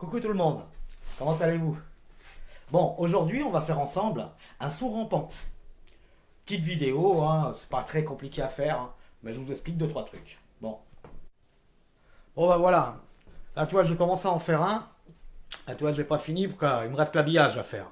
Coucou tout le monde, comment allez-vous? Bon, aujourd'hui on va faire ensemble un saut rampant. Petite vidéo, hein, c'est pas très compliqué à faire, hein, mais je vous explique deux trois trucs. Bon bah voilà, là tu vois je vais commencer à en faire un. Là tu vois j'ai pas fini, il me reste l'habillage à faire.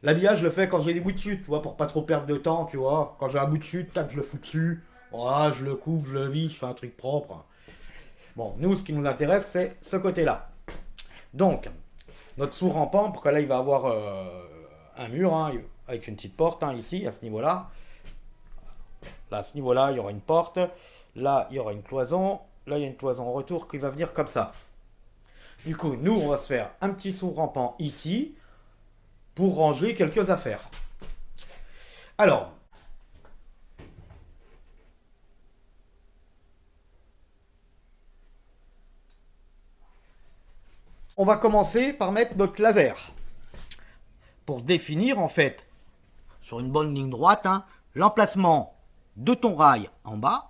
L'habillage je le fais quand j'ai des bouts de chute, tu vois, pour pas trop perdre de temps, tu vois. Quand j'ai un bout de chute, tac, je le fous dessus. Voilà, je le coupe, je le vis, je fais un truc propre. Bon, nous ce qui nous intéresse c'est ce côté-là. Donc, notre sourd rampant, pour que là il va avoir un mur hein, avec une petite porte hein, ici, à ce niveau-là. Là, à ce niveau-là, il y aura une porte. Là, il y aura une cloison. Là, il y a une cloison en retour qui va venir comme ça. Du coup, nous, on va se faire un petit sourd rampant ici pour ranger quelques affaires. Alors, on va commencer par mettre notre laser pour définir en fait sur une bonne ligne droite hein, l'emplacement de ton rail en bas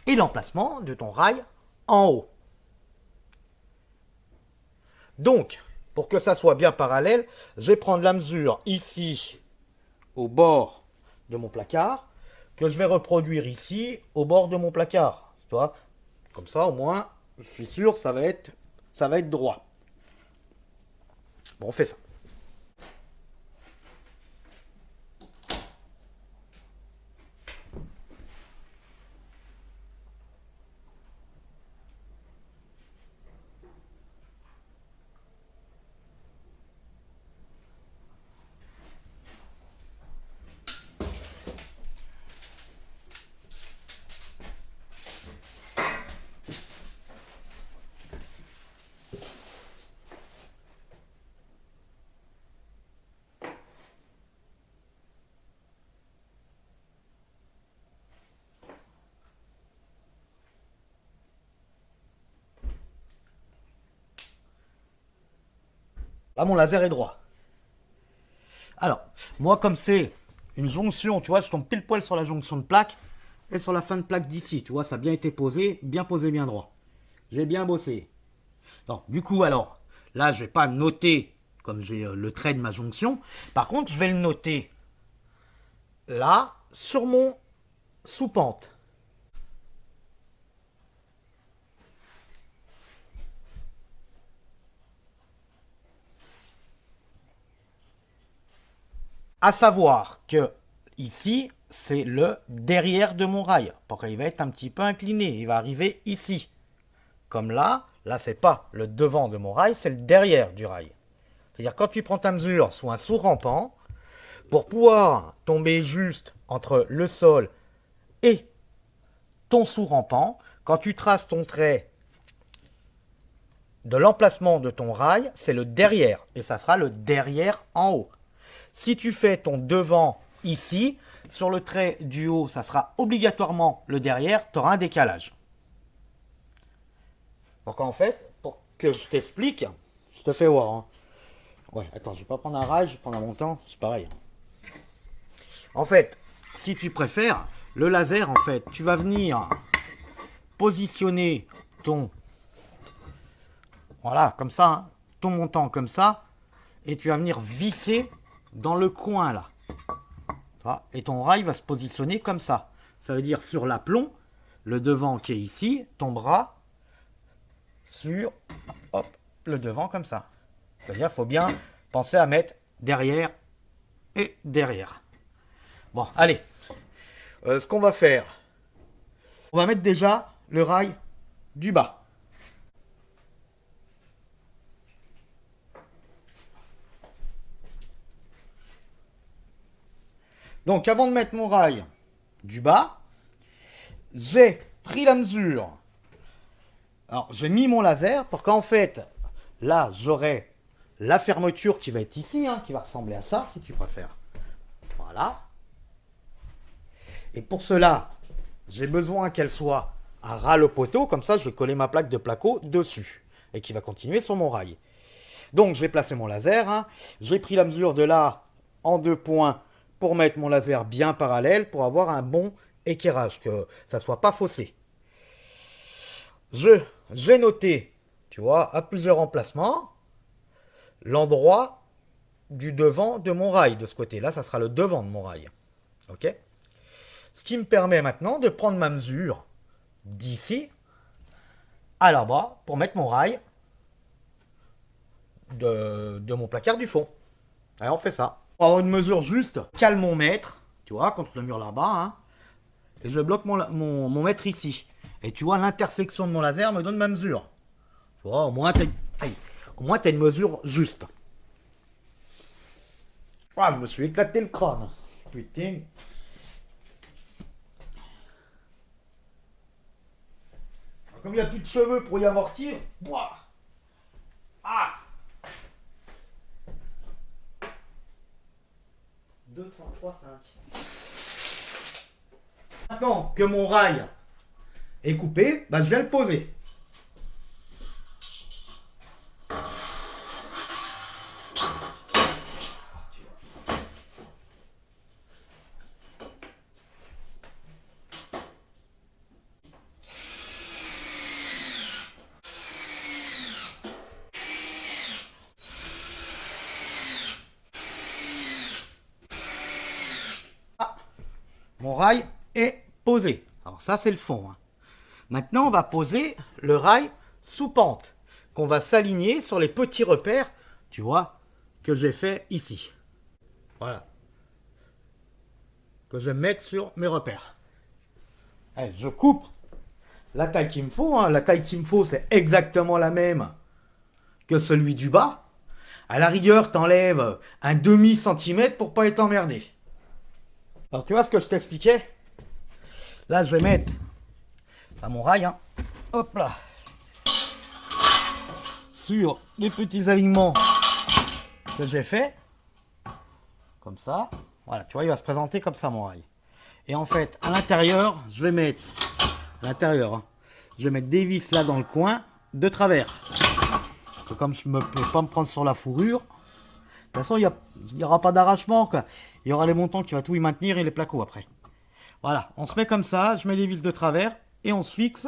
et l'emplacement de ton rail en haut. Donc, pour que ça soit bien parallèle, je vais prendre la mesure ici au bord de mon placard que je vais reproduire ici au bord de mon placard. Tu vois, comme ça au moins, je suis sûr ça va être droit. Bon, on fait ça. Là, mon laser est droit. Alors, moi, comme c'est une jonction, tu vois, je tombe pile poil sur la jonction de plaque et sur la fin de plaque d'ici. Tu vois, ça a bien été posé, bien droit. J'ai bien bossé. Donc, du coup, alors, là, je vais pas noter comme j'ai le trait de ma jonction. Par contre, je vais le noter là, sur mon sous-pente. À savoir que ici, c'est le derrière de mon rail. Pour qu'il va être un petit peu incliné. Il va arriver ici. Comme là, c'est pas le devant de mon rail, c'est le derrière du rail. C'est-à-dire quand tu prends ta mesure sous un sourd rampant, pour pouvoir tomber juste entre le sol et ton sourd rampant, quand tu traces ton trait de l'emplacement de ton rail, c'est le derrière. Et ça sera le derrière en haut. Si tu fais ton devant ici, sur le trait du haut, ça sera obligatoirement le derrière, tu auras un décalage. Donc en fait, pour que je t'explique, je te fais voir. Hein. Ouais, attends, je vais pas prendre un rail, je vais prendre un montant, c'est pareil. En fait, si tu préfères, le laser, en fait, tu vas venir positionner ton... Voilà, comme ça, hein, ton montant comme ça, et tu vas venir visser dans le coin là. Et ton rail va se positionner comme ça. Ça veut dire sur l'aplomb, le devant qui est ici tombera sur hop, le devant comme ça. C'est-à-dire qu'il faut bien penser à mettre derrière et derrière. Bon, allez. Ce qu'on va faire, on va mettre déjà le rail du bas. Donc avant de mettre mon rail du bas, j'ai pris la mesure. Alors j'ai mis mon laser pour qu'en fait, là j'aurai la fermeture qui va être ici, hein, qui va ressembler à ça si tu préfères. Voilà. Et pour cela, j'ai besoin qu'elle soit à ras le poteau, comme ça je vais coller ma plaque de placo dessus et qui va continuer sur mon rail. Donc je vais placer mon laser. Hein. J'ai pris la mesure de là en 2 points pour mettre mon laser bien parallèle pour avoir un bon équerrage, que ça ne soit pas faussé. J'ai noté tu vois, à plusieurs emplacements, l'endroit du devant de mon rail. De ce côté-là, ça sera le devant de mon rail. Ok? Ce qui me permet maintenant de prendre ma mesure d'ici à là-bas pour mettre mon rail de mon placard du fond. Allez, on fait ça. Pour avoir une mesure juste, cale mon mètre, tu vois, contre le mur là-bas, hein, et je bloque mon mètre ici. Et tu vois, l'intersection de mon laser me donne ma mesure. Tu vois, au moins, t'as une mesure juste. Ah, je me suis éclaté le crâne. Putain. Comme il n'y a plus de cheveux pour y amortir, boah. Ah. 2, 3, 3, 5. Maintenant que mon rail est coupé, bah, je vais le poser. Mon rail est posé. Alors ça, c'est le fond. Hein. Maintenant, on va poser le rail sous pente, qu'on va s'aligner sur les petits repères, tu vois, que j'ai fait ici. Voilà. Que je vais mettre sur mes repères. Allez, je coupe la taille qu'il me faut. Hein. La taille qu'il me faut, c'est exactement la même que celui du bas. À la rigueur, t'enlèves un demi-centimètre pour pas être emmerdé. Alors, tu vois ce que je t'expliquais? Là, je vais mettre à mon rail, hein. Hop là, sur les petits alignements que j'ai fait, comme ça. Voilà, tu vois, il va se présenter comme ça, mon rail. Et en fait, à l'intérieur, je vais mettre, hein, je vais mettre des vis là dans le coin, de travers. Comme je ne peux pas me prendre sur la fourrure, de toute façon, il n'y aura pas d'arrachement, quoi. Il y aura les montants qui va tout y maintenir et les placots après. Voilà, on se met comme ça, je mets des vis de travers et on se fixe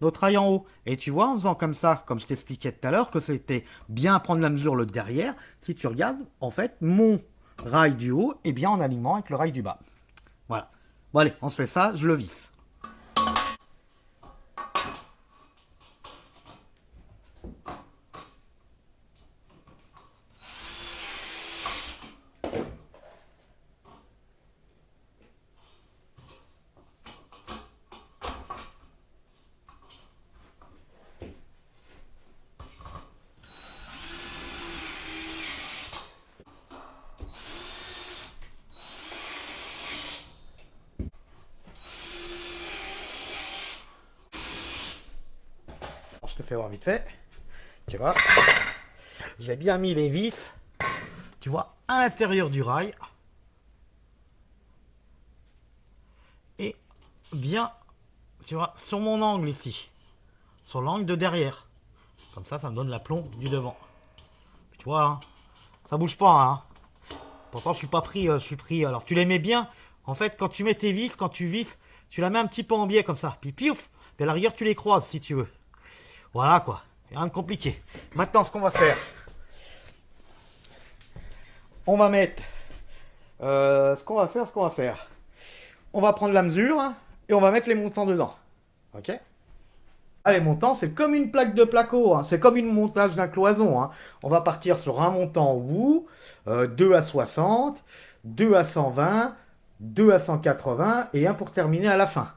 notre rail en haut. Et tu vois, en faisant comme ça, comme je t'expliquais tout à l'heure, que c'était bien prendre la mesure le derrière, si tu regardes, en fait, mon rail du haut est bien en alignement avec le rail du bas. Voilà. Bon allez, on se fait ça, je le visse. Je te fais voir vite fait. Tu vois, j'ai bien mis les vis, tu vois, à l'intérieur du rail. Et bien, tu vois, sur mon angle ici. Sur l'angle de derrière. Comme ça, ça me donne l'aplomb du devant. Tu vois, hein, ça bouge pas, hein. Pourtant, je suis pas pris, je suis pris. Alors, tu les mets bien. En fait, quand tu mets tes vis, quand tu visses, tu la mets un petit peu en biais comme ça. Puis piouf, et à la rigueur, tu les croises si tu veux. Voilà quoi, rien de compliqué. Maintenant, ce qu'on va faire, on va mettre, ce qu'on va faire, on va prendre la mesure hein, et on va mettre les montants dedans. Ok? Ah, les montants, c'est comme une plaque de placo, hein. C'est comme une montage d'un cloison. Hein. On va partir sur un montant bout, 2 à 60, 2 à 120, 2 à 180 et un pour terminer à la fin.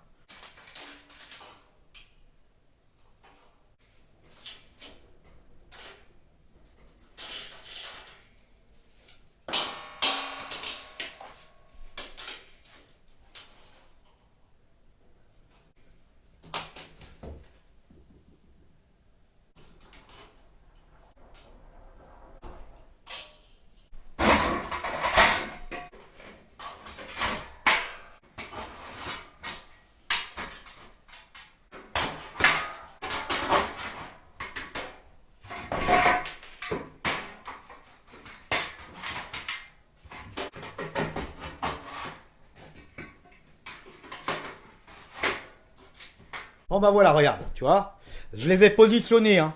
Bon bah voilà, regarde, tu vois, je les ai positionnés hein,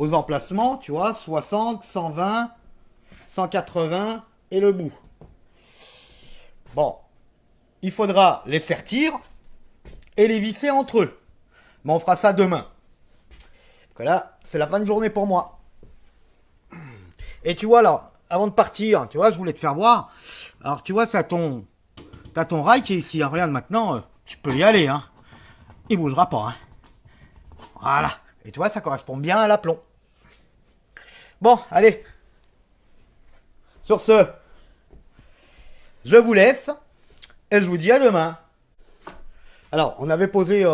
aux emplacements, tu vois, 60, 120, 180 et le bout. Bon, il faudra les sertir et les visser entre eux. Mais on fera ça demain. Parce que là, c'est la fin de journée pour moi. Et tu vois là, avant de partir, tu vois, je voulais te faire voir. Alors tu vois, t'as ton rail qui est ici. Hein. Regarde maintenant, tu peux y aller. Hein. Il bougera pas. Hein. Voilà. Et tu vois, ça correspond bien à l'aplomb. Bon, allez. Sur ce, je vous laisse et je vous dis à demain. Alors, on avait posé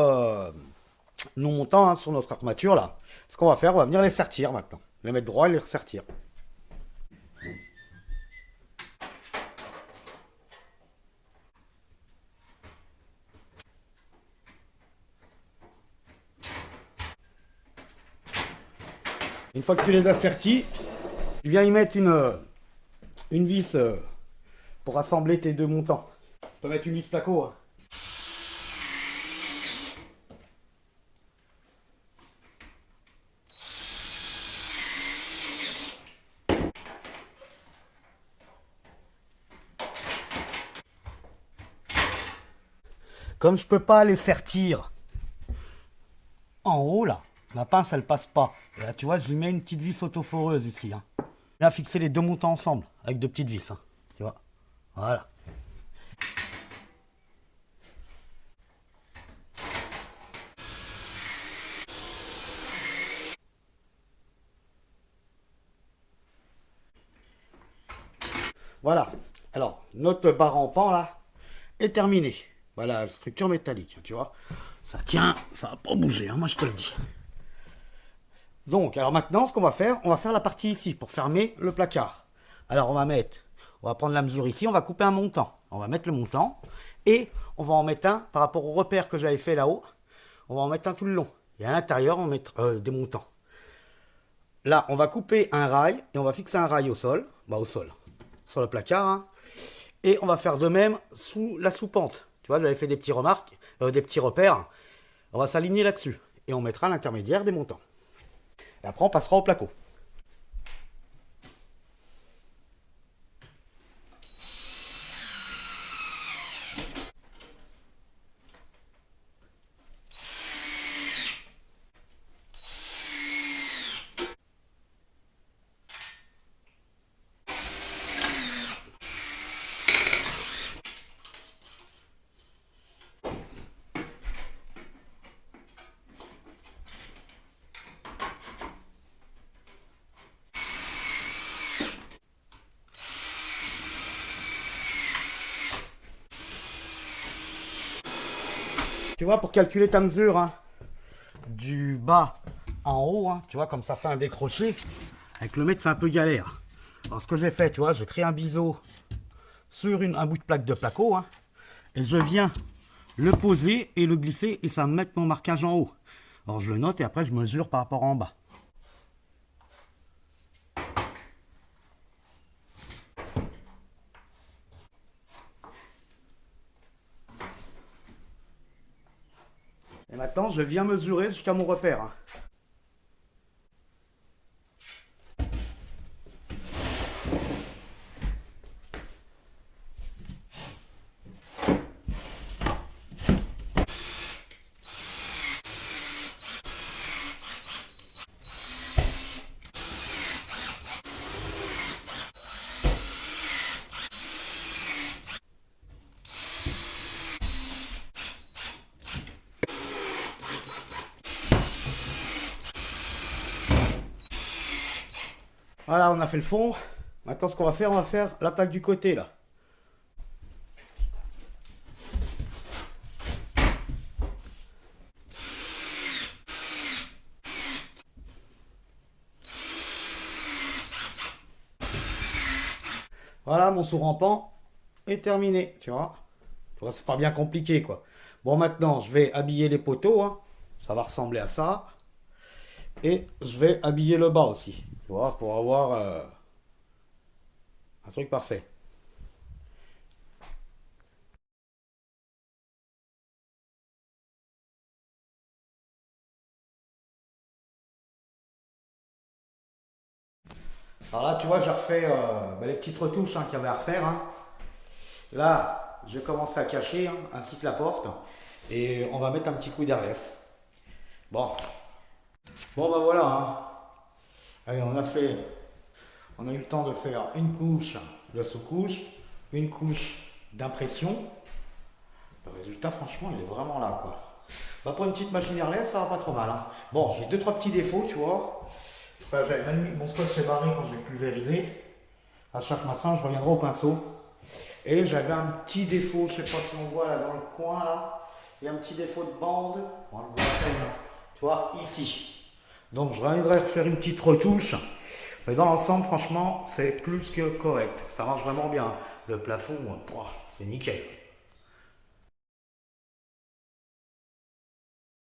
nos montants hein, sur notre armature là. Ce qu'on va faire, on va venir les sertir maintenant. Les mettre droit et les ressertir. Une fois que tu les as sertis, tu viens y mettre une vis pour assembler tes deux montants. Tu peux mettre une vis placo. Hein. Comme je peux pas les sertir en haut là, ma pince elle passe pas. Et là tu vois, je lui mets une petite vis autoforeuse ici. Hein. Là, fixer les deux montants ensemble avec deux petites vis. Hein. Tu vois, voilà. Voilà. Alors, notre barre en pan là est terminée. Voilà, la structure métallique, tu vois. Ça tient, ça va pas bouger, hein, moi je te le dis. Donc, alors maintenant, ce qu'on va faire, on va faire la partie ici pour fermer le placard. Alors, on va prendre la mesure ici, on va couper un montant. On va mettre le montant et on va en mettre un par rapport au repère que j'avais fait là-haut. On va en mettre un tout le long. Et à l'intérieur, on va mettre des montants. Là, on va couper un rail et on va fixer un rail au sol, sur le placard. Hein, et on va faire de même sous la sous-pente. Tu vois, j'avais fait des petits des petits repères. On va s'aligner là-dessus et on mettra à l'intermédiaire des montants. Et après, on passera au placo. Tu vois, pour calculer ta mesure, hein, du bas en haut, hein, tu vois, comme ça fait un décroché, avec le mètre, c'est un peu galère. Alors, ce que j'ai fait, tu vois, j'ai créé un biseau sur un bout de plaque de placo, hein, et je viens le poser et le glisser, et ça va me met mon marquage en haut. Alors, je le note et après, je mesure par rapport en bas. Et maintenant, je viens mesurer jusqu'à mon repère. Hein. Voilà, on a fait le fond. Maintenant, ce qu'on va faire, on va faire la plaque du côté, là. Voilà, mon sous-rampant est terminé, tu vois. C'est pas bien compliqué, quoi. Bon, maintenant, je vais habiller les poteaux, hein. Ça va ressembler à ça. Et je vais habiller le bas aussi, tu vois, pour avoir un truc parfait. Alors là, tu vois, j'ai refait les petites retouches qu'il y avait à refaire. Hein. Là, j'ai commencé à cacher, hein, ainsi que la porte. Et on va mettre un petit coup d'airless. Bon. Bon, bah voilà. Hein. Allez, on a eu le temps de faire une couche de sous-couche, une couche d'impression. Le résultat, franchement, il est vraiment là, quoi. Bah, pour une petite machine airless, ça va pas trop mal. Hein. Bon, j'ai deux, trois petits défauts, tu vois. J'avais même mis mon scotch est barré quand je l'ai pulvérisé. À chaque massin, je reviendrai au pinceau. Et j'avais un petit défaut, je sais pas si on voit là dans le coin là. Il y a un petit défaut de bande. On le voit à peine, hein. Tu vois, ici. Donc je reviendrai faire une petite retouche. Mais dans l'ensemble, franchement, c'est plus que correct. Ça marche vraiment bien. Le plafond, c'est nickel.